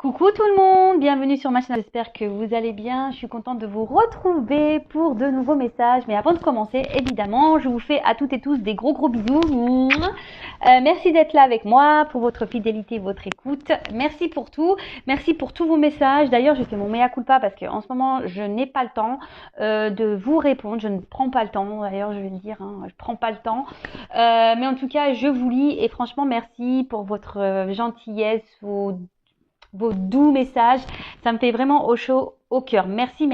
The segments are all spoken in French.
Coucou tout le monde, bienvenue sur ma chaîne, j'espère que vous allez bien. Je suis contente de vous retrouver pour de nouveaux messages. Mais avant de commencer, évidemment, je vous fais à toutes et tous des gros bisous. Merci d'être là avec moi, pour votre fidélité, votre écoute. Merci pour tout, merci pour tous vos messages. D'ailleurs, je fais mon mea culpa parce qu'en ce moment, je n'ai pas le temps de vous répondre. Je ne prends pas le temps, d'ailleurs, je vais le dire, je prends pas le temps. Mais en tout cas, je vous lis et franchement, merci pour votre gentillesse, vos doux messages, ça me fait vraiment au chaud au cœur. Merci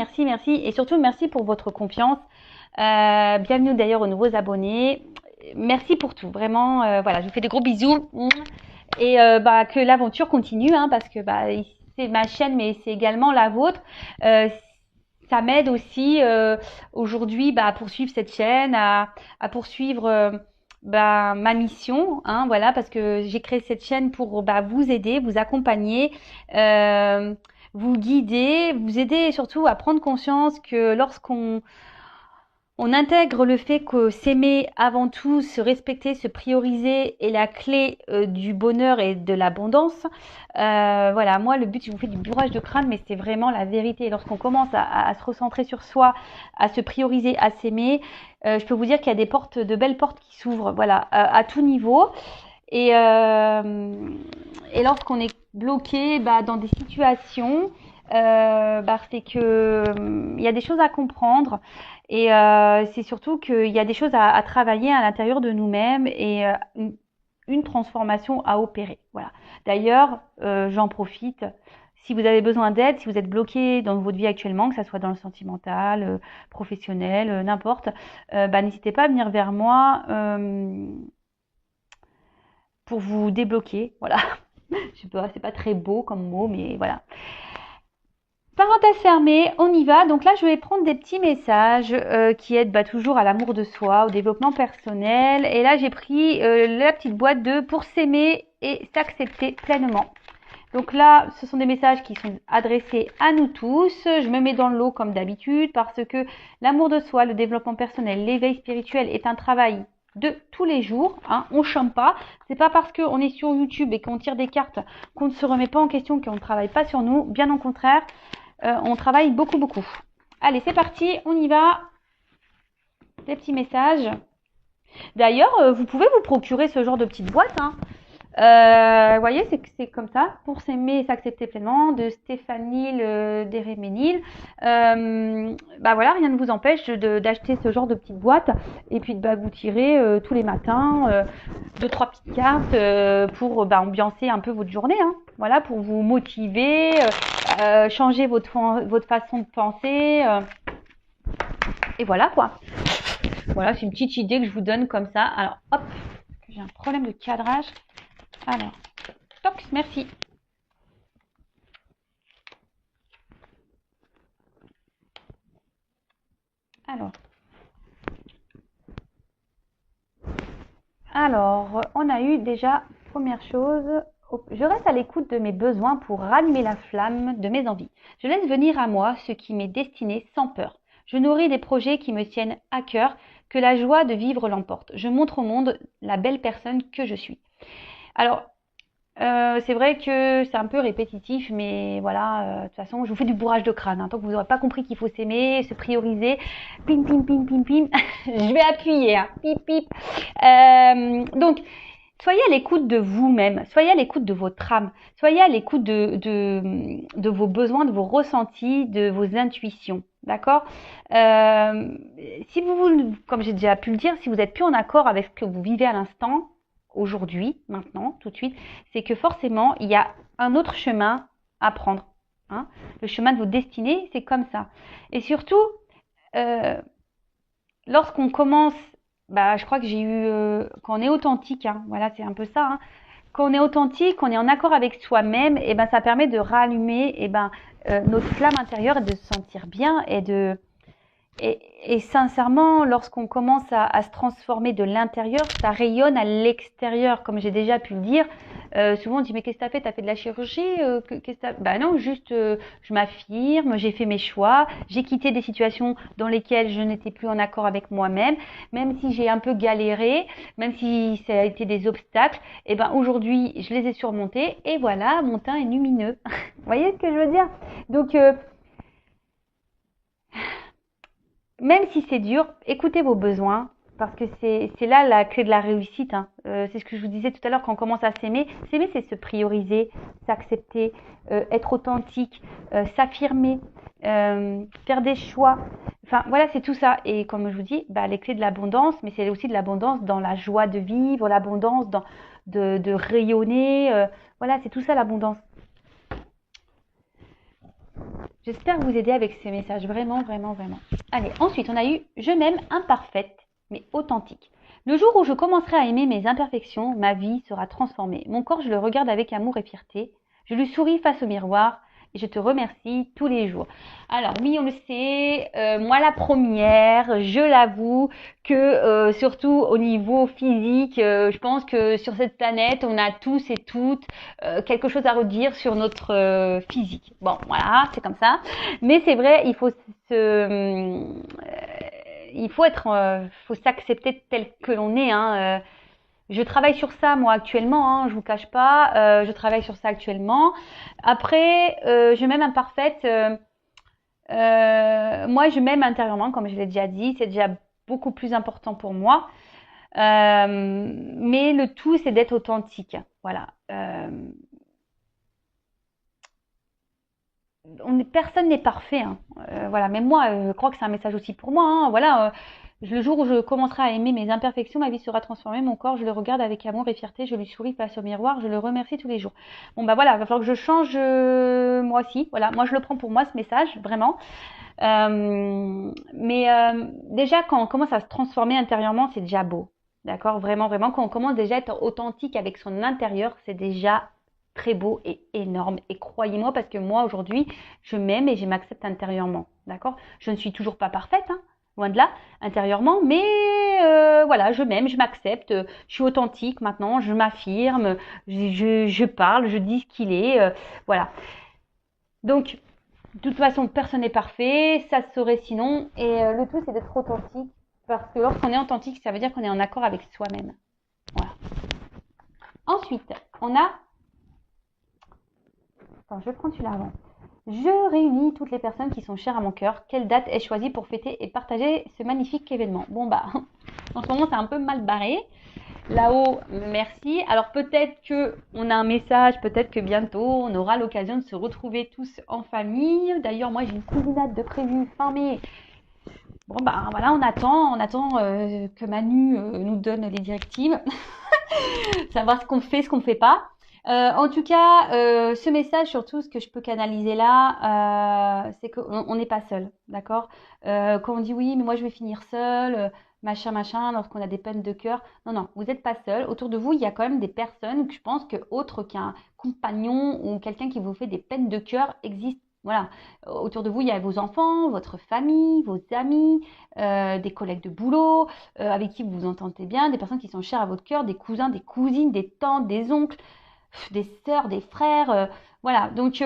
et surtout merci pour votre confiance. Bienvenue d'ailleurs aux nouveaux abonnés. Merci pour tout, vraiment. Voilà, je vous fais des gros bisous et que l'aventure continue, parce que c'est ma chaîne, mais c'est également la vôtre. Ça m'aide aussi aujourd'hui à poursuivre cette chaîne, à poursuivre ma mission, voilà, parce que j'ai créé cette chaîne pour vous aider, vous accompagner, vous guider, vous aider surtout à prendre conscience que lorsqu'on intègre le fait que s'aimer avant tout, se respecter, se prioriser est la clé du bonheur et de l'abondance. Voilà, moi le but, je vous fais du bourrage de crâne, mais c'est vraiment la vérité. Lorsqu'on commence à se recentrer sur soi, à se prioriser, à s'aimer, je peux vous dire qu'il y a des portes, de belles portes qui s'ouvrent, voilà, à tout niveau. Et lorsqu'on est bloqué dans des situations, c'est que il y a des choses à comprendre et c'est surtout qu'il y a des choses à travailler à l'intérieur de nous-mêmes et une transformation à opérer. Voilà. D'ailleurs, j'en profite. Si vous avez besoin d'aide, si vous êtes bloqué dans votre vie actuellement, que ça soit dans le sentimental, professionnel, n'importe, n'hésitez pas à venir vers moi pour vous débloquer. Voilà. Je sais pas, c'est pas très beau comme mot, mais voilà. Parenthèse fermée, on y va. Donc là, je vais prendre des petits messages qui aident toujours à l'amour de soi, au développement personnel. Et là, j'ai pris la petite boîte de pour s'aimer et s'accepter pleinement. Donc là, ce sont des messages qui sont adressés à nous tous. Je me mets dans le lot comme d'habitude parce que l'amour de soi, le développement personnel, l'éveil spirituel est un travail de tous les jours, on chôme pas. C'est pas parce qu'on est sur YouTube et qu'on tire des cartes qu'on ne se remet pas en question, qu'on ne travaille pas sur nous. Bien au contraire, on travaille beaucoup. Allez, c'est parti, on y va. Des petits messages. D'ailleurs, vous pouvez vous procurer ce genre de petite boîte. Vous voyez, c'est comme ça, pour s'aimer et s'accepter pleinement, de Stéphanie Deréménil. Voilà, rien ne vous empêche d'acheter ce genre de petite boîte et puis de vous tirer tous les matins 2-3 petites cartes pour ambiancer un peu votre journée. Voilà, pour vous motiver, changer votre façon de penser. Et voilà quoi. Voilà, c'est une petite idée que je vous donne comme ça. Alors, hop, j'ai un problème de cadrage. Alors, toc, merci. Alors, on a eu déjà, première chose, je reste à l'écoute de mes besoins pour rallumer la flamme de mes envies. Je laisse venir à moi ce qui m'est destiné sans peur. Je nourris des projets qui me tiennent à cœur, que la joie de vivre l'emporte. Je montre au monde la belle personne que je suis. Alors, c'est vrai que c'est un peu répétitif, mais voilà, de toute façon, je vous fais du bourrage de crâne. Tant que vous n'aurez pas compris qu'il faut s'aimer, se prioriser, pim, je vais appuyer, pip, pip. Donc, soyez à l'écoute de vous-même, soyez à l'écoute de votre âme, soyez à l'écoute de vos besoins, de vos ressentis, de vos intuitions. D'accord. Si vous, comme j'ai déjà pu le dire, si vous n'êtes plus en accord avec ce que vous vivez à l'instant, aujourd'hui, maintenant, tout de suite, c'est que forcément, il y a un autre chemin à prendre. Le chemin de vos destinées, c'est comme ça. Et surtout, lorsqu'on commence, je crois que j'ai eu, quand on est authentique, voilà, c'est un peu ça. Quand on est authentique, on est en accord avec soi-même, et ça permet de rallumer notre flamme intérieure et de se sentir bien et sincèrement, lorsqu'on commence à se transformer de l'intérieur, ça rayonne à l'extérieur, comme j'ai déjà pu le dire. Souvent on dit mais qu'est-ce que t'as fait? T'as fait de la chirurgie? Non, juste je m'affirme, j'ai fait mes choix, j'ai quitté des situations dans lesquelles je n'étais plus en accord avec moi-même, même si j'ai un peu galéré, même si ça a été des obstacles, aujourd'hui je les ai surmontés et voilà, mon teint est lumineux. voyez ce que je veux dire? Donc, même si c'est dur, écoutez vos besoins, parce que c'est là la clé de la réussite, hein. C'est ce que je vous disais tout à l'heure quand on commence à s'aimer. S'aimer, c'est se prioriser, s'accepter, être authentique, s'affirmer, faire des choix. Enfin, voilà, c'est tout ça. Et comme je vous dis, bah, les clés de l'abondance, mais c'est aussi de l'abondance dans la joie de vivre, l'abondance de rayonner. Voilà, c'est tout ça l'abondance. J'espère vous aider avec ces messages, vraiment, vraiment, vraiment. Allez, ensuite, on a eu « Je m'aime imparfaite, mais authentique ». Le jour où je commencerai à aimer mes imperfections, ma vie sera transformée. Mon corps, je le regarde avec amour et fierté. Je lui souris face au miroir et je te remercie tous les jours. Alors oui, on le sait, moi la première, je l'avoue que surtout au niveau physique, je pense que sur cette planète, on a tous et toutes quelque chose à redire sur notre physique. Bon, voilà, c'est comme ça. Mais c'est vrai, faut s'accepter tel que l'on est. Hein. Je travaille sur ça moi actuellement, hein, je vous cache pas. Je travaille sur ça actuellement. Après, je m'aime imparfaite. Moi, je m'aime intérieurement, comme je l'ai déjà dit. C'est déjà beaucoup plus important pour moi. Mais le tout, c'est d'être authentique. Voilà. Personne n'est parfait. Hein. Voilà. Même moi, je crois que c'est un message aussi pour moi. Hein. Voilà. Le jour où je commencerai à aimer mes imperfections, ma vie sera transformée. Mon corps, je le regarde avec amour et fierté. Je lui souris face au miroir. Je le remercie tous les jours. Bon, bah voilà. Il va falloir que je change moi aussi. Voilà. Moi, je le prends pour moi, ce message, vraiment. Déjà, quand on commence à se transformer intérieurement, c'est déjà beau. D'accord? Vraiment, vraiment. Quand on commence déjà à être authentique avec son intérieur, c'est déjà très beau et énorme. Et croyez-moi, parce que moi, aujourd'hui, je m'aime et je m'accepte intérieurement. D'accord? Je ne suis toujours pas parfaite, hein, loin de là, intérieurement, mais voilà, je m'aime, je m'accepte, je suis authentique maintenant, je m'affirme, je parle, je dis ce qu'il est, voilà. Donc, de toute façon, personne n'est parfait, ça se saurait sinon, et le tout, c'est d'être authentique, parce que lorsqu'on est authentique, ça veut dire qu'on est en accord avec soi-même. Voilà. Ensuite, on a... Attends, je vais prendre celui-là avant. Je réunis toutes les personnes qui sont chères à mon cœur. Quelle date ai-je choisie pour fêter et partager ce magnifique événement? Bon bah, en ce moment c'est un peu mal barré. Là-haut, merci. Alors peut-être que on a un message, peut-être que bientôt on aura l'occasion de se retrouver tous en famille. D'ailleurs, moi j'ai une cousinade de prévu fin mai. Bon bah voilà, on attend que Manu nous donne les directives, savoir ce qu'on fait, ce qu'on fait pas. En tout cas, ce message, surtout, ce que je peux canaliser là, c'est qu'on n'est pas seul, d'accord? Quand on dit oui, mais moi je vais finir seul, machin, lorsqu'on a des peines de cœur. Non, non, vous n'êtes pas seul. Autour de vous, il y a quand même des personnes que je pense que autre qu'un compagnon ou quelqu'un qui vous fait des peines de cœur existent. Voilà. Autour de vous, il y a vos enfants, votre famille, vos amis, des collègues de boulot, avec qui vous vous entendez bien, des personnes qui sont chères à votre cœur, des cousins, des cousines, des tantes, des oncles, des sœurs, des frères, voilà. Donc,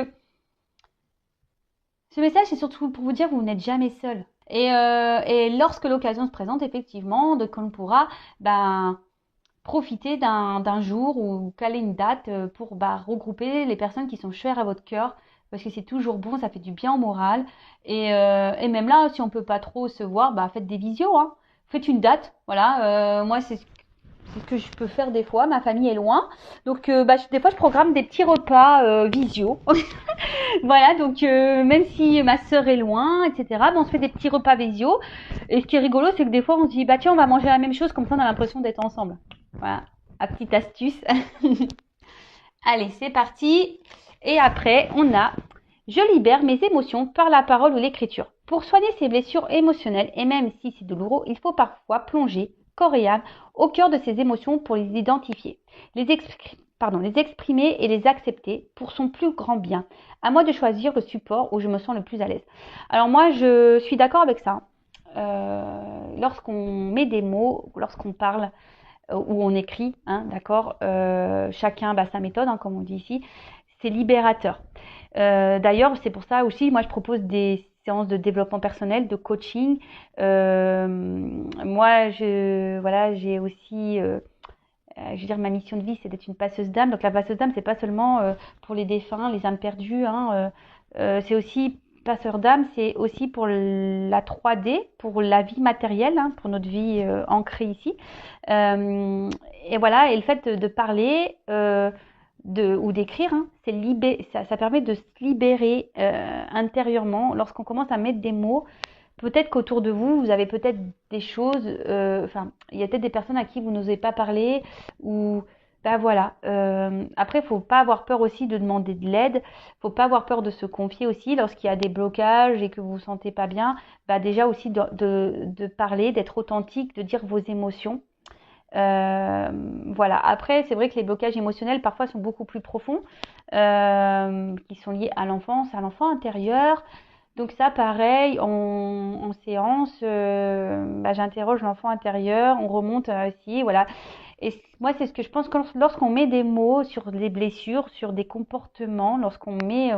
ce message, c'est surtout pour vous dire que vous n'êtes jamais seul. Et lorsque l'occasion se présente, effectivement, de qu'on pourra profiter d'un jour ou caler une date pour regrouper les personnes qui sont chères à votre cœur, parce que c'est toujours bon, ça fait du bien au moral. Et même là, si on peut pas trop se voir, faites des visios, hein. Faites une date, voilà. Moi, c'est ce que je peux faire des fois. Ma famille est loin, donc des fois je programme des petits repas visio. Voilà, donc même si ma sœur est loin, etc., on se fait des petits repas visio. Et ce qui est rigolo, c'est que des fois on se dit tiens, on va manger la même chose, comme ça on a l'impression d'être ensemble. Voilà, la petite astuce. Allez, c'est parti. Et après, on a je libère mes émotions par la parole ou l'écriture. Pour soigner ces blessures émotionnelles, et même si c'est douloureux, il faut parfois plonger corps et âme au cœur de ces émotions pour les identifier, les exprimer et les accepter pour son plus grand bien. À moi de choisir le support où je me sens le plus à l'aise. Alors moi, je suis d'accord avec ça. Lorsqu'on met des mots, lorsqu'on parle ou on écrit, hein, d'accord, chacun sa méthode, hein, comme on dit ici, c'est libérateur. D'ailleurs, c'est pour ça aussi, moi je propose des séances de développement personnel, de coaching. Moi, j'ai aussi je veux dire, ma mission de vie, c'est d'être une passeuse d'âme. Donc la passeuse d'âme, c'est pas seulement pour les défunts, les âmes perdues, hein, c'est aussi passeur d'âme, c'est aussi pour la 3D, pour la vie matérielle, hein, pour notre vie ancrée ici. Euh, et voilà, et le fait de parler ou d'écrire, hein, ça permet de se libérer intérieurement lorsqu'on commence à mettre des mots. Peut-être qu'autour de vous, vous avez peut-être des choses, enfin, il y a peut-être des personnes à qui vous n'osez pas parler, ou ben voilà. Après, il faut pas avoir peur aussi de demander de l'aide, faut pas avoir peur de se confier aussi lorsqu'il y a des blocages et que vous vous sentez pas bien. Bah déjà aussi de parler, d'être authentique, de dire vos émotions. Voilà. Après, c'est vrai que les blocages émotionnels parfois sont beaucoup plus profonds, qui sont liés à l'enfance, à l'enfant intérieur. Donc ça, pareil, en séance, j'interroge l'enfant intérieur, on remonte ici, voilà. Et moi, c'est ce que je pense que lorsqu'on met des mots sur les blessures, sur des comportements, lorsqu'on met,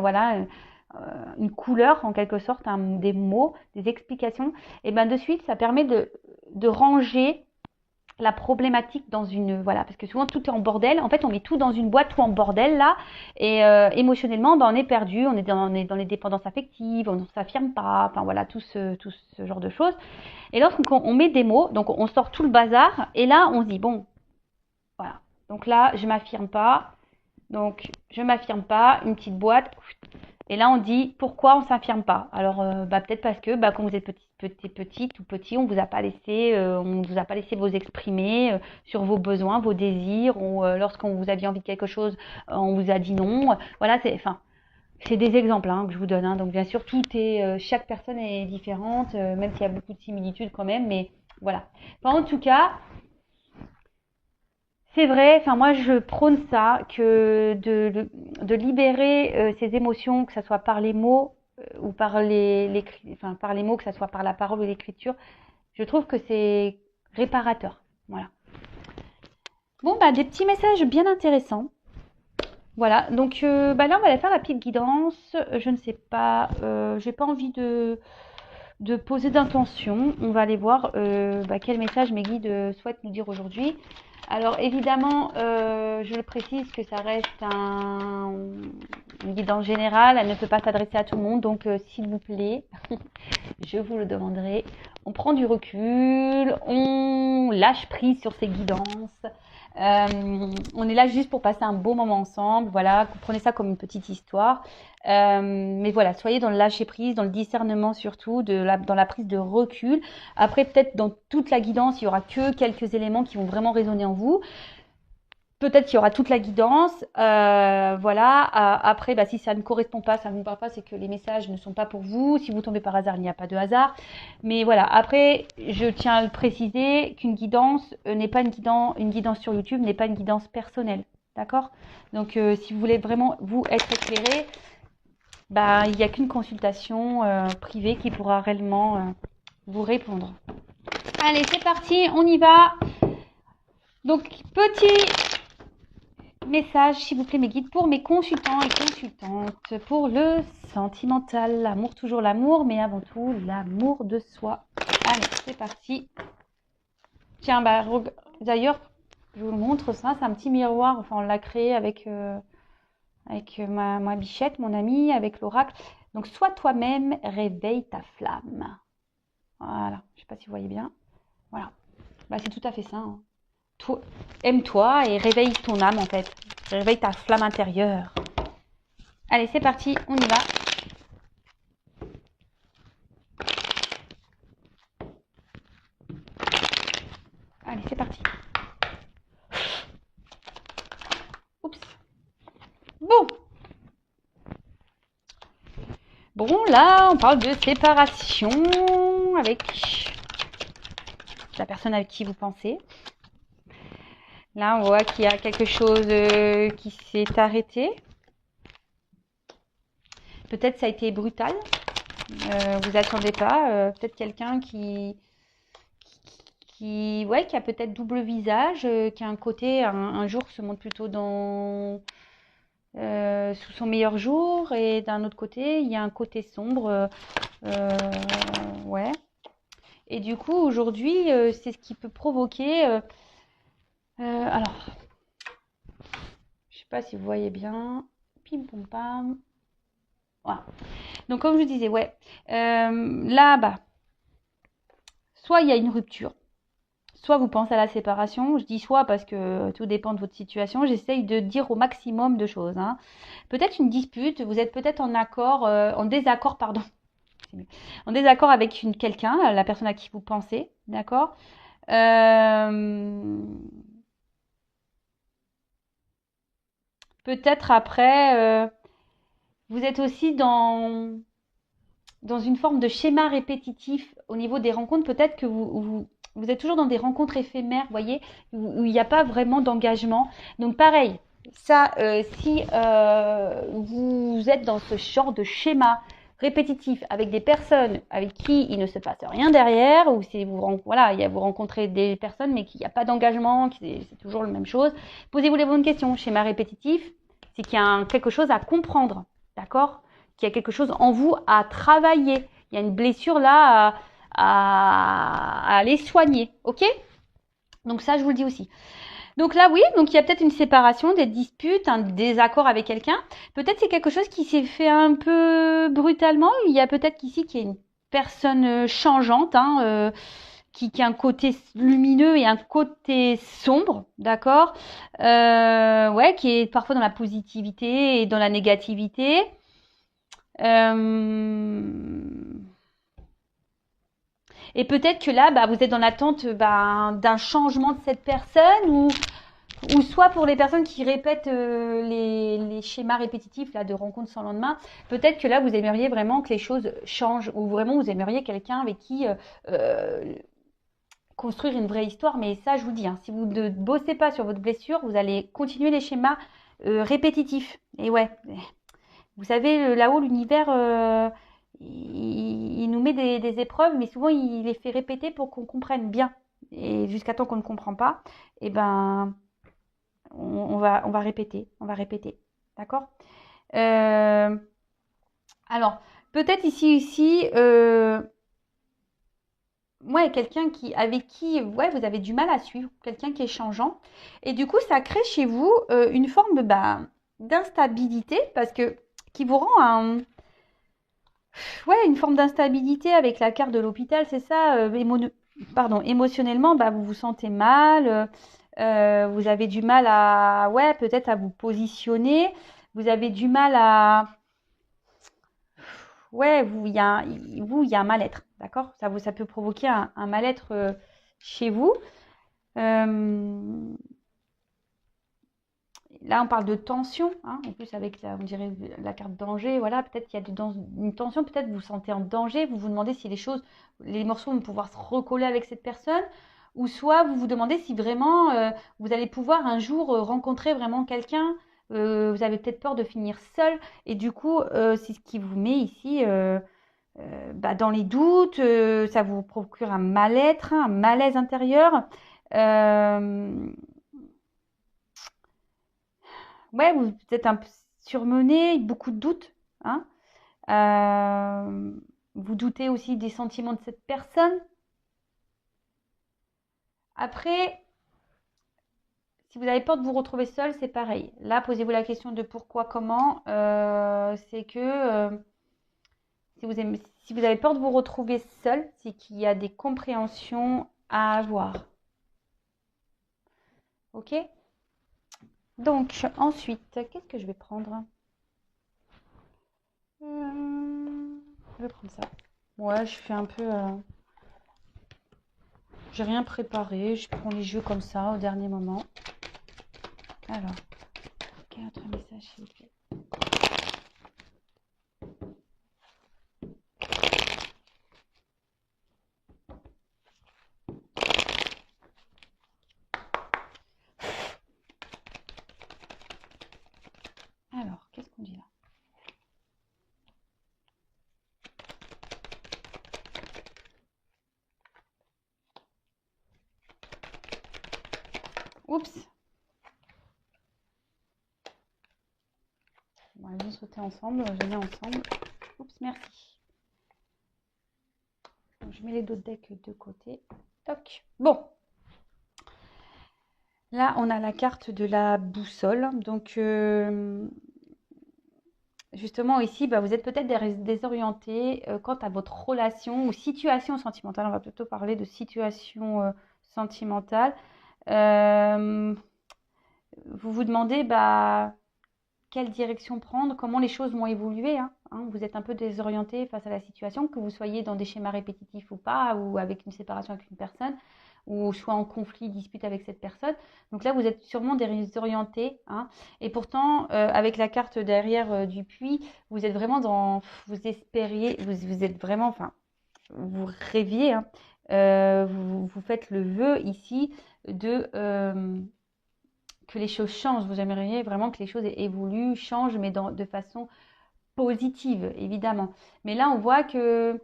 une couleur en quelque sorte, des mots, des explications, et ben de suite, ça permet de ranger la problématique dans une, voilà, parce que souvent tout est en bordel. En fait, on met tout dans une boîte, tout en bordel là, et émotionnellement, on est perdu, on est dans les dépendances affectives, on ne s'affirme pas, enfin voilà, tout ce genre de choses. Et lorsqu'on met des mots, donc on sort tout le bazar, et là on se dit bon, voilà, donc là je m'affirme pas, donc je m'affirme pas, une petite boîte. Et là, on dit pourquoi on s'affirme pas. Alors, peut-être parce que quand vous êtes petite ou petit, on vous a pas laissé vous exprimer sur vos besoins, vos désirs, ou lorsqu'on vous aviez envie de quelque chose, on vous a dit non. Voilà, c'est des exemples que je vous donne. Hein. Donc, bien sûr, chaque personne est différente, même s'il y a beaucoup de similitudes quand même. Mais voilà. Enfin, en tout cas, c'est vrai, enfin moi je prône ça, que de libérer ses émotions, que ce soit par les mots ou par par les mots, que ce soit par la parole ou l'écriture, je trouve que c'est réparateur. Voilà. Bon des petits messages bien intéressants. Voilà, donc là on va aller faire la petite guidance. Je ne sais pas, j'ai pas envie de poser d'intention. On va aller voir quel message mes guides souhaitent nous dire aujourd'hui. Alors évidemment, je le précise que ça reste une guidance générale, elle ne peut pas s'adresser à tout le monde, donc s'il vous plaît, je vous le demanderai, on prend du recul, on lâche prise sur ces guidances. On est là juste pour passer un beau moment ensemble, voilà, prenez ça comme une petite histoire. Mais voilà, soyez dans le lâcher prise, dans le discernement surtout, dans la prise de recul. Après, peut-être dans toute la guidance, il y aura que quelques éléments qui vont vraiment résonner en vous. Peut-être qu'il y aura toute la guidance, voilà. Après, si ça ne correspond pas, ça ne vous parle pas, c'est que les messages ne sont pas pour vous. Si vous tombez par hasard, il n'y a pas de hasard. Mais voilà. Après, je tiens à le préciser qu'une guidance n'est pas une guidance sur YouTube n'est pas une guidance personnelle, d'accord? Donc, si vous voulez vraiment vous être éclairé, il n'y a qu'une consultation privée qui pourra réellement vous répondre. Allez, c'est parti, on y va. Donc, petit message, s'il vous plaît, mes guides, pour mes consultants et consultantes, pour le sentimental, l'amour, toujours l'amour, mais avant tout, l'amour de soi. Allez, c'est parti. Tiens, d'ailleurs, je vous montre ça, c'est un petit miroir, enfin, on l'a créé avec ma bichette, mon amie, avec l'oracle. Donc, sois toi-même, réveille ta flamme. Voilà, je ne sais pas si vous voyez bien. Voilà, c'est tout à fait ça. Hein. Aime-toi et réveille ton âme en fait. Réveille ta flamme intérieure. Allez, c'est parti, on y va. Allez, c'est parti. Oups. Bon, là, on parle de séparation avec la personne avec qui vous pensez. Là, on voit qu'il y a quelque chose qui s'est arrêté. Peut-être ça a été brutal. Vous attendez pas. Peut-être quelqu'un qui a peut-être double visage, qui a un côté, un jour se montre plutôt sous son meilleur jour, et d'un autre côté, il y a un côté sombre. Ouais. Et du coup, aujourd'hui, c'est ce qui peut provoquer... alors, sais pas si vous voyez bien. Pim pom pam. Voilà. Donc comme je vous disais, ouais. Là, bah, soit il y a une rupture, soit vous pensez à la séparation. Je dis soit parce que tout dépend de votre situation. J'essaye de dire au maximum de choses. Hein. Peut-être une dispute, vous êtes peut-être en désaccord, pardon. En désaccord avec quelqu'un, la personne à qui vous pensez, d'accord. Peut-être après, vous êtes aussi dans une forme de schéma répétitif au niveau des rencontres. Peut-être que vous êtes toujours dans des rencontres éphémères, vous voyez, où il n'y a pas vraiment d'engagement. Donc pareil, ça, si vous êtes dans ce genre de schéma répétitif avec des personnes avec qui il ne se passe rien derrière, ou si vous rencontrez des personnes mais qu'il n'y a pas d'engagement, c'est toujours la même chose, posez-vous les bonnes questions. Schéma répétitif, c'est qu'il y a quelque chose à comprendre, d'accord ? Qu'il y a quelque chose en vous à travailler. Il y a une blessure là à aller soigner, ok ? Donc ça, je vous le dis aussi. Donc là, oui, donc il y a peut-être une séparation, des disputes, un désaccord avec quelqu'un. Peut-être c'est quelque chose qui s'est fait un peu brutalement. Il y a peut-être qu'ici qu'il y a une personne changeante, hein, qui a un côté lumineux et un côté sombre, d'accord, ouais, qui est parfois dans la positivité et dans la négativité. Et peut-être que là, bah, vous êtes dans l'attente d'un changement de cette personne ou soit pour les personnes qui répètent les schémas répétitifs là, de rencontres sans lendemain, peut-être que là, vous aimeriez vraiment que les choses changent ou vraiment vous aimeriez quelqu'un avec qui construire une vraie histoire. Mais ça, je vous dis, hein, si vous ne bossez pas sur votre blessure, vous allez continuer les schémas répétitifs. Et ouais, vous savez, là-haut, l'univers, il nous met des épreuves, mais souvent, il les fait répéter pour qu'on comprenne bien. Et jusqu'à temps qu'on ne comprend pas, eh ben, on va répéter, on va répéter. D'accord. Alors, peut-être ici, ouais, quelqu'un avec qui ouais, vous avez du mal à suivre, quelqu'un qui est changeant. Et du coup, ça crée chez vous une forme d'instabilité parce que qui vous rend ouais, une forme d'instabilité avec la carte de l'hôpital, c'est ça. Émotionnellement, bah, vous vous sentez mal. Vous avez du mal ouais, peut-être à vous positionner. Vous avez du mal ouais, il y a un mal-être, d'accord? Ça peut provoquer un mal-être chez vous. Euh, Là, on parle de tension, hein, en plus avec on dirait la carte danger, voilà, peut-être qu'il y a une tension, peut-être vous vous sentez en danger, vous vous demandez si les morceaux vont pouvoir se recoller avec cette personne, ou soit vous vous demandez si vraiment vous allez pouvoir un jour rencontrer vraiment quelqu'un, vous avez peut-être peur de finir seul, et du coup, c'est ce qui vous met ici dans les doutes, ça vous procure un mal-être, un malaise intérieur. Euh, ouais, vous êtes un peu surmené, beaucoup de doutes, hein. Vous doutez aussi des sentiments de cette personne. Après, si vous avez peur de vous retrouver seul, c'est pareil. Là, posez-vous la question de pourquoi, comment. C'est que si vous avez peur de vous retrouver seul, c'est qu'il y a des compréhensions à avoir. Ok? Donc, ensuite, qu'est-ce que je vais prendre? Je vais prendre ça. Ouais, je fais un peu... j'ai rien préparé, je prends les jeux comme ça au dernier moment. Alors, quel autre message s'il vous plaît? Alors, qu'est-ce qu'on dit là? Oups. Bon, allez, on sauter ensemble, je mets ensemble. Oups, merci. Donc, je mets les deux decks de côté. Toc. Bon. Là, on a la carte de la boussole. Donc, justement, ici, bah, vous êtes peut-être désorienté quant à votre relation ou situation sentimentale. On va plutôt parler de situation sentimentale. Euh, vous vous demandez bah, quelle direction prendre, comment les choses vont évoluer. Vous êtes un peu désorienté face à la situation, que vous soyez dans des schémas répétitifs ou pas, ou avec une séparation avec une personne, ou soit en conflit, dispute avec cette personne. Donc là, vous êtes sûrement désorienté. Et pourtant, avec la carte derrière du puits, vous êtes vraiment dans, vous espériez, vous êtes vraiment, enfin, vous rêviez. Vous faites le vœu ici de que les choses changent. Vous aimeriez vraiment que les choses évoluent, changent, mais de façon positive, évidemment. Mais là, on voit que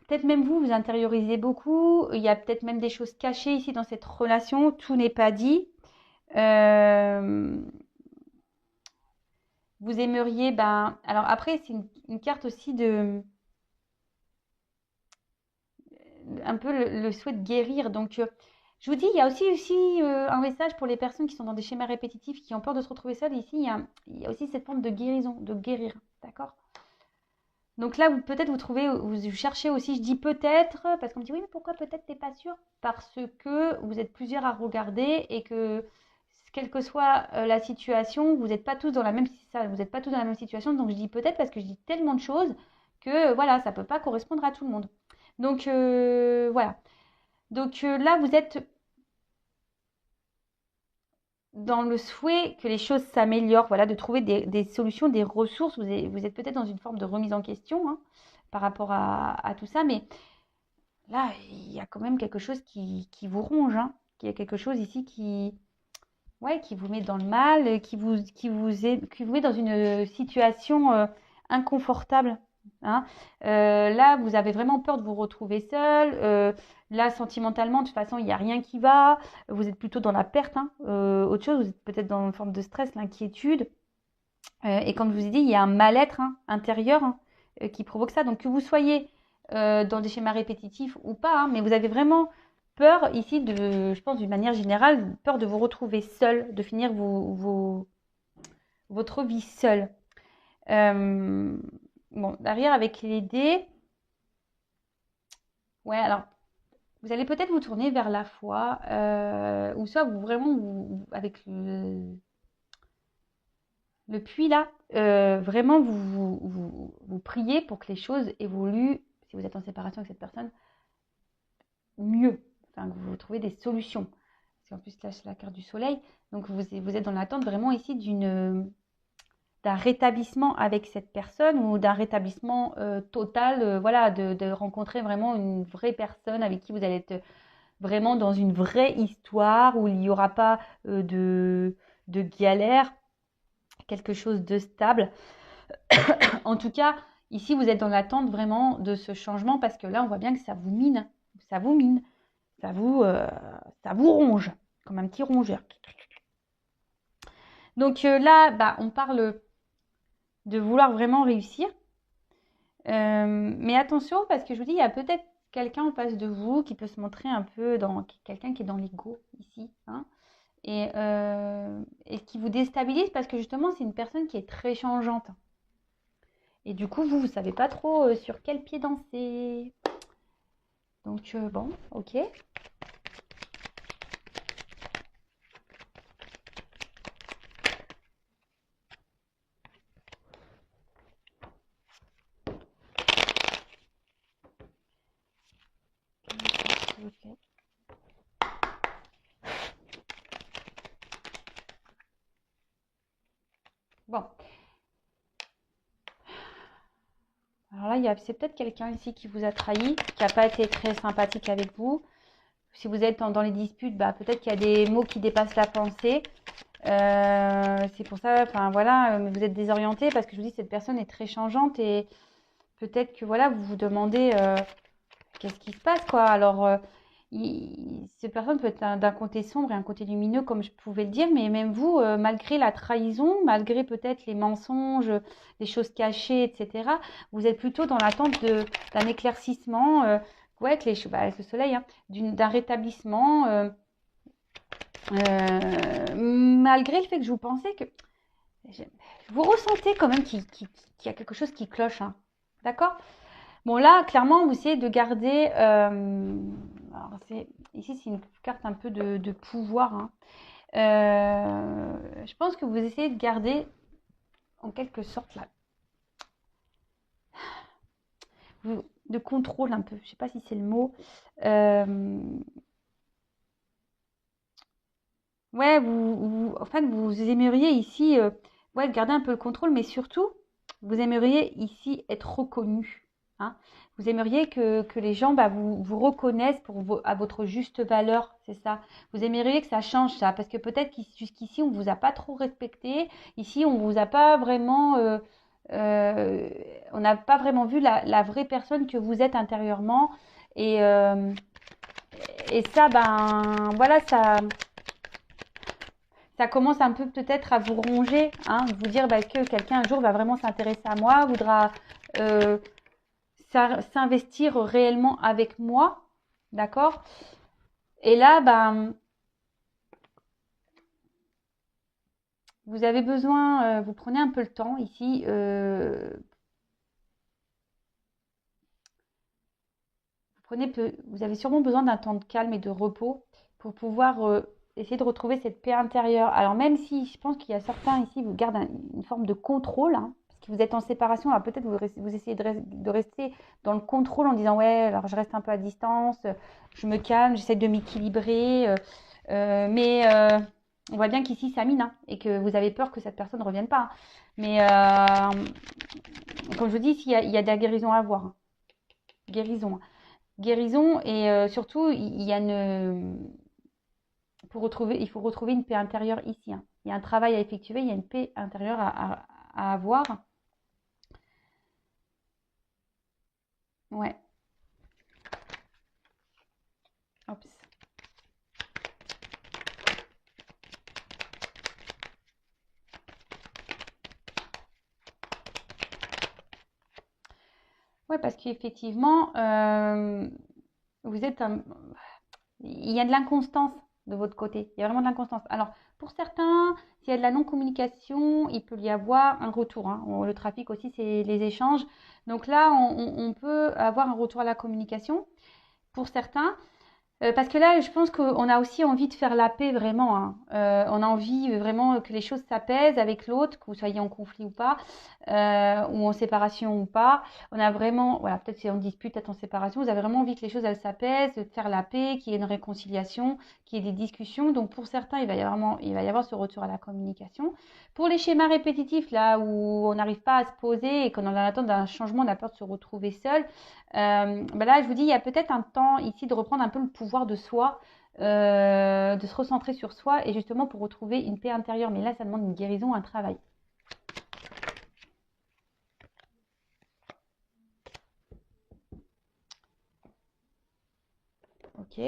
peut-être même vous, vous intériorisez beaucoup. Il y a peut-être même des choses cachées ici dans cette relation. Tout n'est pas dit. Euh, Vous aimeriez, ben, alors après, c'est une carte aussi de un peu le souhait de guérir. Donc, je vous dis, il y a aussi un message pour les personnes qui sont dans des schémas répétitifs, qui ont peur de se retrouver seules. Ici, il y a aussi cette forme de guérison, de guérir. D'accord? Donc là, peut-être vous trouvez, vous cherchez aussi, je dis peut-être, parce qu'on me dit oui, mais pourquoi peut-être t'es pas sûr? Parce que vous êtes plusieurs à regarder et que quelle que soit la situation, vous n'êtes pas tous dans la même, vous n'êtes pas tous dans la même situation. Donc je dis peut-être parce que je dis tellement de choses que voilà, ça peut pas correspondre à tout le monde. Donc voilà. Donc là, vous êtes dans le souhait que les choses s'améliorent, voilà, de trouver des solutions, des ressources. Vous êtes peut-être dans une forme de remise en question par rapport à tout ça, mais là, il y a quand même quelque chose qui vous ronge. Il y a quelque chose ici ouais, qui vous met dans le mal, qui vous met dans une situation inconfortable. hein. Là, vous avez vraiment peur de vous retrouver seul. Là, sentimentalement, de toute façon, il n'y a rien qui va. Vous êtes plutôt dans la perte. Autre chose, vous êtes peut-être dans une forme de stress, l'inquiétude. Et comme je vous ai dit, il y a un mal-être intérieur qui provoque ça. Donc, que vous soyez dans des schémas répétitifs ou pas, mais vous avez vraiment peur ici, je pense d'une manière générale, peur de vous retrouver seul, de finir votre vie seul. Bon, derrière, avec les dés, ouais, alors, vous allez peut-être vous tourner vers la foi, ou soit avec le puits là, vraiment, vous priez pour que les choses évoluent, si vous êtes en séparation avec cette personne, mieux. Enfin, que vous trouvez des solutions. Parce qu'en plus, là, c'est la carte du soleil. Donc, vous êtes dans l'attente vraiment ici d'un rétablissement avec cette personne ou d'un rétablissement total, voilà, de rencontrer vraiment une vraie personne avec qui vous allez être vraiment dans une vraie histoire où il n'y aura pas de galère, quelque chose de stable. En tout cas, ici, vous êtes dans l'attente vraiment de ce changement parce que là, on voit bien que ça vous mine. Ça vous mine. Ça vous, euh, ça vous ronge. Comme un petit rongeur. Donc là, bah, on parle de vouloir vraiment réussir. Mais attention, parce que je vous dis, il y a peut-être quelqu'un en face de vous qui peut se montrer un peu dans quelqu'un qui est dans l'ego ici. Et qui vous déstabilise parce que justement, c'est une personne qui est très changeante. Et du coup, vous ne savez pas trop sur quel pied danser. Donc, bon, ok. Ok. Bon. Alors là, c'est peut-être quelqu'un ici qui vous a trahi, qui n'a pas été très sympathique avec vous. Si vous êtes dans les disputes, bah, peut-être qu'il y a des mots qui dépassent la pensée. C'est pour ça, enfin voilà, vous êtes désorienté parce que je vous dis, cette personne est très changeante et peut-être que voilà, vous vous demandez qu'est-ce qui se passe quoi. Alors, cette personne peut être d'un côté sombre et un côté lumineux, comme je pouvais le dire, mais même vous, malgré la trahison, malgré peut-être les mensonges, les choses cachées, etc., vous êtes plutôt dans l'attente d'un éclaircissement, ouais, avec le soleil, d'un rétablissement. Malgré le fait que je vous pensais que vous ressentez quand même qu'il y a quelque chose qui cloche, hein. D'accord? Bon, là, clairement, vous essayez de garder. Alors ici, c'est une carte un peu de pouvoir, hein. Je pense que vous essayez de garder, en quelque sorte, là, de contrôle un peu. Je ne sais pas si c'est le mot. Euh, ouais, en fait, vous aimeriez ici, ouais, garder un peu le contrôle, mais surtout, vous aimeriez ici être reconnu, hein. Vous aimeriez que les gens bah, vous reconnaissent à votre juste valeur, c'est ça. Vous aimeriez que ça change ça, parce que peut-être jusqu'ici, on ne vous a pas trop respecté. Ici, on vous a pas vraiment, euh, on n'a pas vraiment vu la vraie personne que vous êtes intérieurement. Et, euh, et ça, ben, voilà, ça commence un peu peut-être à vous ronger, hein, vous dire bah, que quelqu'un un jour va vraiment s'intéresser à moi, voudra euh, s'investir réellement avec moi, d'accord? Et là, ben, vous avez besoin, vous prenez un peu le temps ici, vous avez sûrement besoin d'un temps de calme et de repos pour pouvoir essayer de retrouver cette paix intérieure. Alors même si je pense qu'il y a certains ici, vous gardent une forme de contrôle, hein, parce que vous êtes en séparation, alors peut-être vous essayez de rester dans le contrôle en disant ouais, alors je reste un peu à distance, je me calme, j'essaie de m'équilibrer, mais on voit bien qu'ici ça mine, hein, et que vous avez peur que cette personne ne revienne pas, hein. Mais comme je vous dis, il y a de la guérison à avoir, hein. Guérison, hein. Guérison et surtout, il y a il faut retrouver une paix intérieure ici, hein. Il y a un travail à effectuer, il y a une paix intérieure à avoir. Ouais. Oups. Ouais, parce qu'effectivement, vous êtes il y a de l'inconstance de votre côté. Il y a vraiment de l'inconstance. Alors, pour certains, s'il y a de la non-communication, il peut y avoir un retour, hein. Le trafic aussi, c'est les échanges. Donc là, on peut avoir un retour à la communication pour certains. Parce que là, je pense qu'on a aussi envie de faire la paix vraiment, hein. On a envie vraiment que les choses s'apaisent avec l'autre, que vous soyez en conflit ou pas, ou en séparation ou pas. On a vraiment, voilà, peut-être si on dispute, peut-être en séparation, vous avez vraiment envie que les choses elles s'apaisent, de faire la paix, qu'il y ait une réconciliation, qu'il y ait des discussions. Donc pour certains, il va y avoir ce retour à la communication. Pour les schémas répétitifs, là où on n'arrive pas à se poser et qu'on en attend d'un changement, on a peur de se retrouver seul. Ben là, je vous dis, il y a peut-être un temps ici de reprendre un peu le pouvoir de soi, de se recentrer sur soi et justement pour retrouver une paix intérieure. Mais là, ça demande une guérison, un travail. Ok.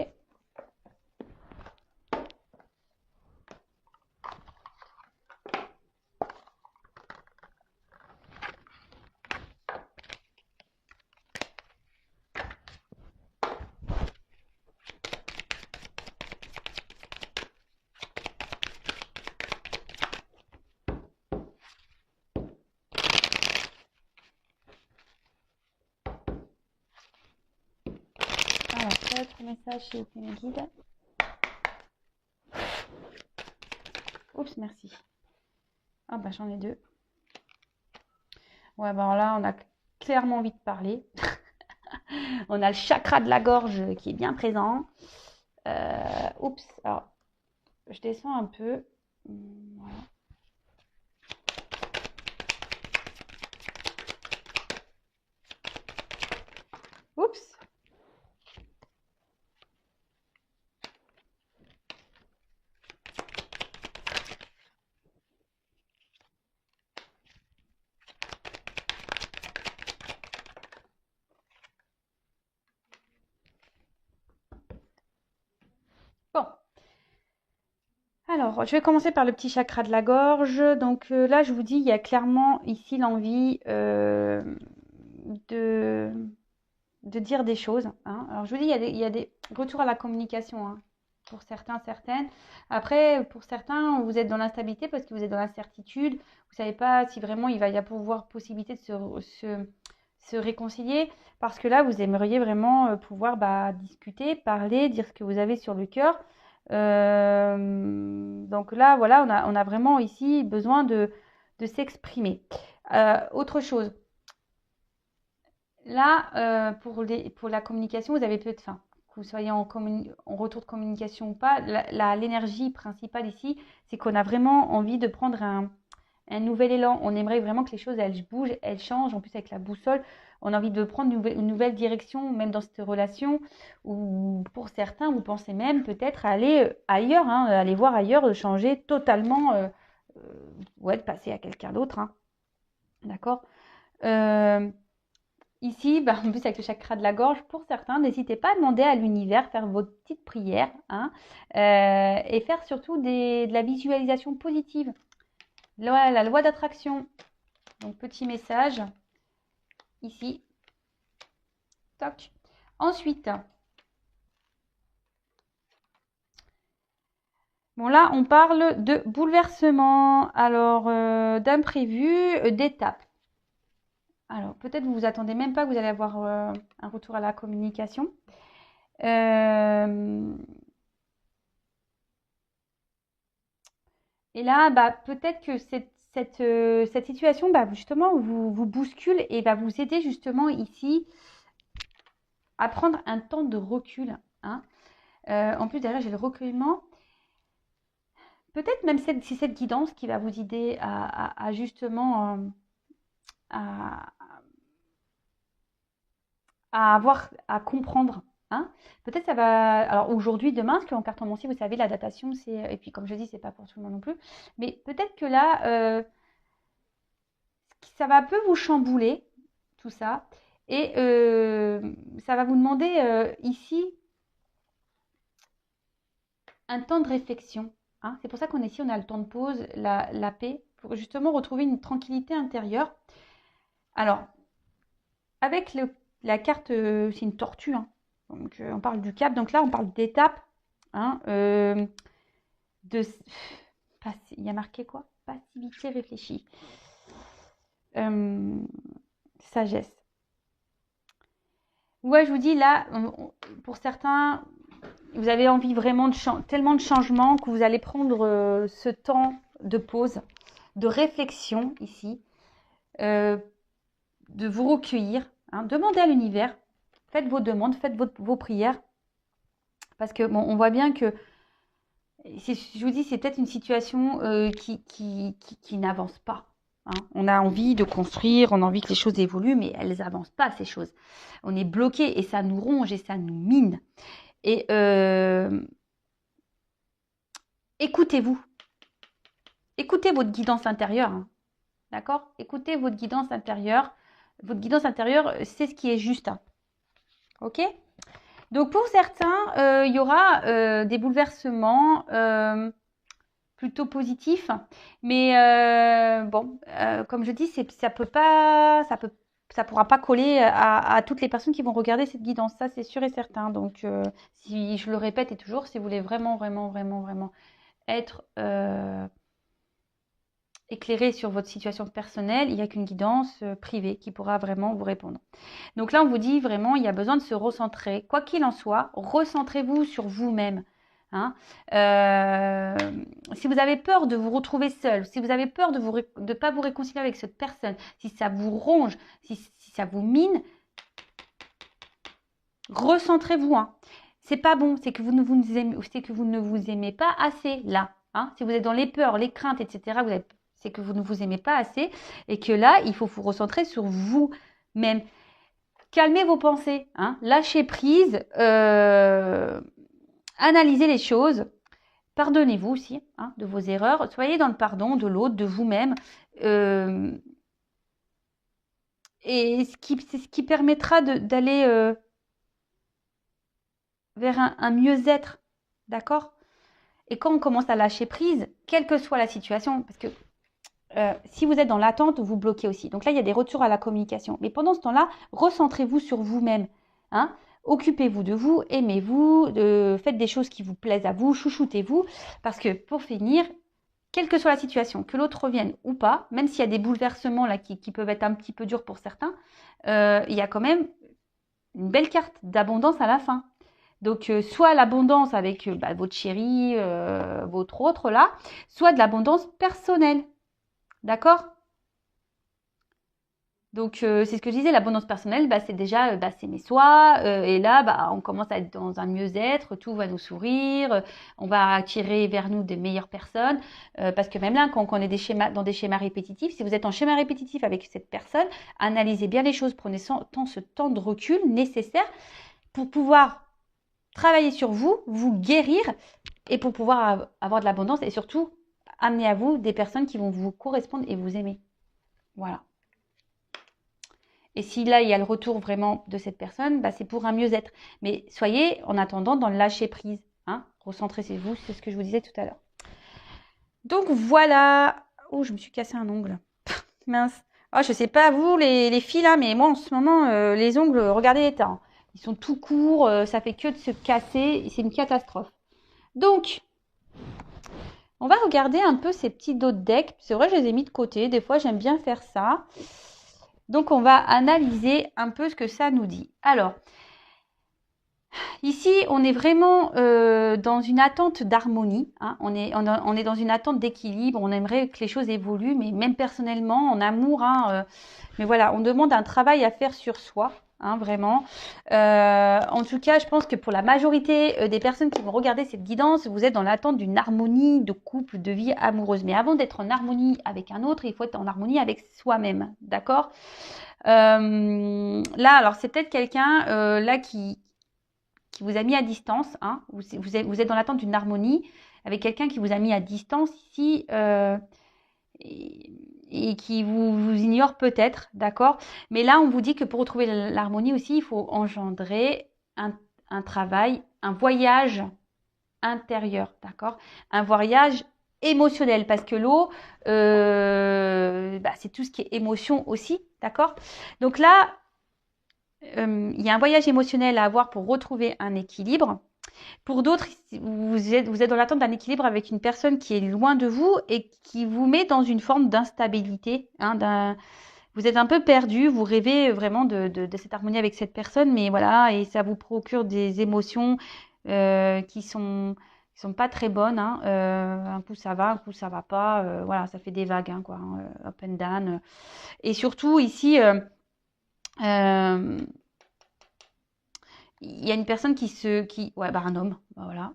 Alors, quel autre message chez mes guides? Oups, merci. Ah bah j'en ai deux. Ouais, bah alors là, on a clairement envie de parler. On a le chakra de la gorge qui est bien présent. Oups, alors je descends un peu. Voilà. Oups. Bon. Alors, je vais commencer par le petit chakra de la gorge. Donc là, je vous dis, il y a clairement ici l'envie de dire des choses, hein. Alors, je vous dis, il y a des retours à la communication, hein. pour certains, certaines. Après, pour certains, vous êtes dans l'instabilité parce que vous êtes dans l'incertitude. Vous ne savez pas si vraiment il va y avoir possibilité de se réconcilier. Parce que là, vous aimeriez vraiment pouvoir discuter, parler, dire ce que vous avez sur le cœur. Donc là, voilà, on a vraiment ici besoin de s'exprimer. Autre chose. Là, pour la communication, vous avez peut-être, enfin, que vous soyez en retour de communication ou pas, l'énergie principale ici, c'est qu'on a vraiment envie de prendre un nouvel élan. On aimerait vraiment que les choses, elles bougent, elles changent. En plus, avec la boussole, on a envie de prendre une nouvelle direction, même dans cette relation. Ou pour certains, vous pensez même peut-être aller ailleurs, hein, aller voir ailleurs, changer totalement, ouais, de passer à quelqu'un d'autre. Hein. D'accord Ici, en plus avec le chakra de la gorge, pour certains, n'hésitez pas à demander à l'univers, faire votre petite prière, hein, et faire surtout de la visualisation positive. La loi d'attraction. Donc, petit message, ici. Toc. Ensuite, bon là, on parle de bouleversement, alors d'imprévu, d'étapes. Alors, peut-être vous vous attendez même pas que vous allez avoir un retour à la communication. Et là, peut-être que cette situation, justement, vous bouscule et va vous aider justement ici à prendre un temps de recul. Hein. En plus, derrière, j'ai le recueillement. Peut-être même c'est cette guidance qui va vous aider à justement à comprendre. Hein. Peut-être ça va. Alors aujourd'hui, demain, parce qu'en cartomancie, vous savez, la datation, c'est. Et puis comme je dis, c'est pas pour tout le monde non plus. Mais peut-être que là, ça va un peu vous chambouler, tout ça. Et ça va vous demander ici un temps de réflexion. Hein. C'est pour ça qu'on est ici, on a le temps de pause, la paix, pour justement retrouver une tranquillité intérieure. Alors, avec la carte, c'est une tortue, hein. Donc on parle du cap, donc là on parle d'étape. Hein, il y a marqué quoi? Passivité réfléchie. Sagesse. Ouais, je vous dis là, pour certains, vous avez envie vraiment tellement de changements que vous allez prendre ce temps de pause, de réflexion ici, de vous recueillir, hein, demandez à l'univers, faites vos demandes, faites vos prières, parce que bon, on voit bien que, je vous dis, c'est peut-être une situation qui n'avance pas. Hein. On a envie de construire, on a envie que les choses évoluent, mais elles n'avancent pas, ces choses. On est bloqué et ça nous ronge et ça nous mine. Et écoutez-vous. Écoutez votre guidance intérieure. Hein. D'accord? Écoutez votre guidance intérieure. Votre guidance intérieure, c'est ce qui est juste. Hein. Ok? Donc pour certains, il y aura des bouleversements plutôt positifs. Mais bon, comme je dis, ça pourra pas coller à toutes les personnes qui vont regarder cette guidance. Ça, c'est sûr et certain. Donc, si je le répète et toujours, si vous voulez vraiment, vraiment, vraiment, vraiment être éclairé sur votre situation personnelle, il n'y a qu'une guidance privée qui pourra vraiment vous répondre. Donc là, on vous dit vraiment, il y a besoin de se recentrer. Quoi qu'il en soit, recentrez-vous sur vous-même. Hein. Si vous avez peur de vous retrouver seul, si vous avez peur de ne pas vous réconcilier avec cette personne, si ça vous ronge, si ça vous mine, recentrez-vous. Hein. C'est pas bon, c'est que vous ne vous aimez pas assez là. Hein. Si vous êtes dans les peurs, les craintes, etc., c'est que vous ne vous aimez pas assez et que là, il faut vous recentrer sur vous-même. Calmez vos pensées, hein. Lâchez prise, analysez les choses, pardonnez-vous aussi hein, de vos erreurs, soyez dans le pardon de l'autre, de vous-même. Et c'est ce qui permettra d'aller vers un mieux-être, d'accord? Et quand on commence à lâcher prise, quelle que soit la situation, parce que si vous êtes dans l'attente, vous bloquez aussi. Donc là, il y a des retours à la communication. Mais pendant ce temps-là, recentrez-vous sur vous-même. Hein. Occupez-vous de vous, aimez-vous, faites des choses qui vous plaisent à vous, chouchoutez-vous, parce que pour finir, quelle que soit la situation, que l'autre revienne ou pas, même s'il y a des bouleversements là qui peuvent être un petit peu durs pour certains, il y a quand même une belle carte d'abondance à la fin. Donc, soit l'abondance avec votre chéri, votre autre là, soit de l'abondance personnelle. D'accord? Donc, c'est ce que je disais, l'abondance personnelle, c'est déjà s'aimer soi. Et là, on commence à être dans un mieux-être, tout va nous sourire, on va attirer vers nous des meilleures personnes. Parce que même là, quand on est dans des schémas répétitifs, si vous êtes en schéma répétitif avec cette personne, analysez bien les choses, prenez ce temps de recul nécessaire pour pouvoir travailler sur vous, vous guérir et pour pouvoir avoir de l'abondance et surtout amener à vous des personnes qui vont vous correspondre et vous aimer. Voilà. Et si là, il y a le retour vraiment de cette personne, c'est pour un mieux-être. Mais soyez en attendant dans le lâcher-prise. Hein, recentrez-vous, c'est ce que je vous disais tout à l'heure. Donc voilà. Oh, je me suis cassé un ongle. Mince. Oh, je sais pas vous, les filles là, mais moi en ce moment, les ongles, regardez l'état. Hein. Ils sont tout courts, ça fait que de se casser. C'est une catastrophe. Donc, on va regarder un peu ces petits dos de deck. C'est vrai, je les ai mis de côté. Des fois, j'aime bien faire ça. Donc, on va analyser un peu ce que ça nous dit. Alors, ici, on est vraiment dans une attente d'harmonie. Hein. On est dans une attente d'équilibre. On aimerait que les choses évoluent, mais même personnellement, en amour. Hein, mais voilà, on demande un travail à faire sur soi. Hein, vraiment. En tout cas, je pense que pour la majorité des personnes qui vont regarder cette guidance, vous êtes dans l'attente d'une harmonie de couple, de vie amoureuse. Mais avant d'être en harmonie avec un autre, il faut être en harmonie avec soi-même. D'accord ? Là, alors c'est peut-être quelqu'un là qui vous a mis à distance. Hein, vous êtes dans l'attente d'une harmonie avec quelqu'un qui vous a mis à distance ici. Et qui vous ignore peut-être, d'accord? Mais là, on vous dit que pour retrouver l'harmonie aussi, il faut engendrer un travail, un voyage intérieur, d'accord? Un voyage émotionnel, parce que l'eau, c'est tout ce qui est émotion aussi, d'accord? Donc là, il y a un voyage émotionnel à avoir pour retrouver un équilibre. Pour d'autres, vous êtes dans l'attente d'un équilibre avec une personne qui est loin de vous et qui vous met dans une forme d'instabilité. Hein, vous êtes un peu perdu, vous rêvez vraiment de cette harmonie avec cette personne, mais voilà, et ça vous procure des émotions qui sont pas très bonnes. Hein. Un coup ça va, un coup ça va pas. Voilà, ça fait des vagues, hein, quoi, hein, up and down. Et surtout ici, il y a une personne un homme, voilà.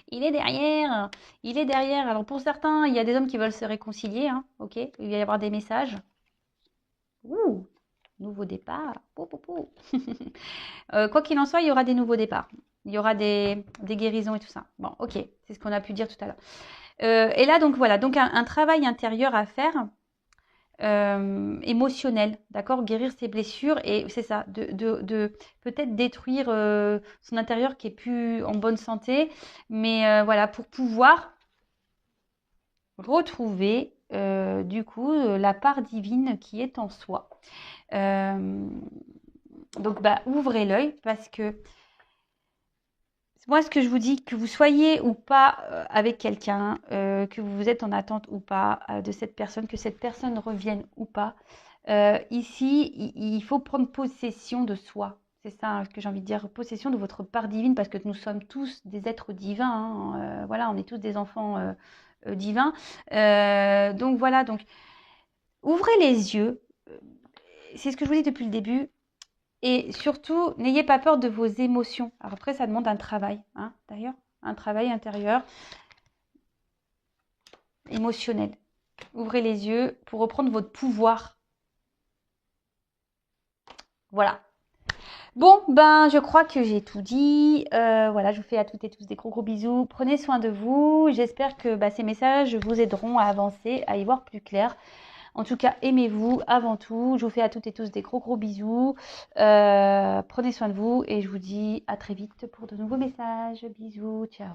Il est derrière. Alors pour certains, il y a des hommes qui veulent se réconcilier, hein, ok. Il va y avoir des messages. Ouh, nouveau départ. Pou, pou, pou. Quoi qu'il en soit, il y aura des nouveaux départs. Il y aura des guérisons et tout ça. Bon, ok, c'est ce qu'on a pu dire tout à l'heure. Et là, donc voilà, donc un travail intérieur à faire. Émotionnel, d'accord, guérir ses blessures et c'est ça, de peut-être détruire son intérieur qui est plus en bonne santé, mais voilà, pour pouvoir retrouver du coup la part divine qui est en soi. Donc ouvrez l'œil parce que moi, ce que je vous dis, que vous soyez ou pas avec quelqu'un, que vous êtes en attente ou pas de cette personne, que cette personne revienne ou pas, ici, il faut prendre possession de soi. C'est ça hein, que j'ai envie de dire, possession de votre part divine, parce que nous sommes tous des êtres divins. Hein, voilà, on est tous des enfants divins. Donc voilà, donc ouvrez les yeux. C'est ce que je vous dis depuis le début. Et surtout, n'ayez pas peur de vos émotions. Alors après, ça demande un travail, hein, d'ailleurs, un travail intérieur, émotionnel. Ouvrez les yeux pour reprendre votre pouvoir. Voilà. Bon, je crois que j'ai tout dit. Voilà, je vous fais à toutes et tous des gros bisous. Prenez soin de vous. J'espère que ces messages vous aideront à avancer, à y voir plus clair. En tout cas, aimez-vous avant tout. Je vous fais à toutes et tous des gros bisous. Prenez soin de vous et je vous dis à très vite pour de nouveaux messages. Bisous, ciao.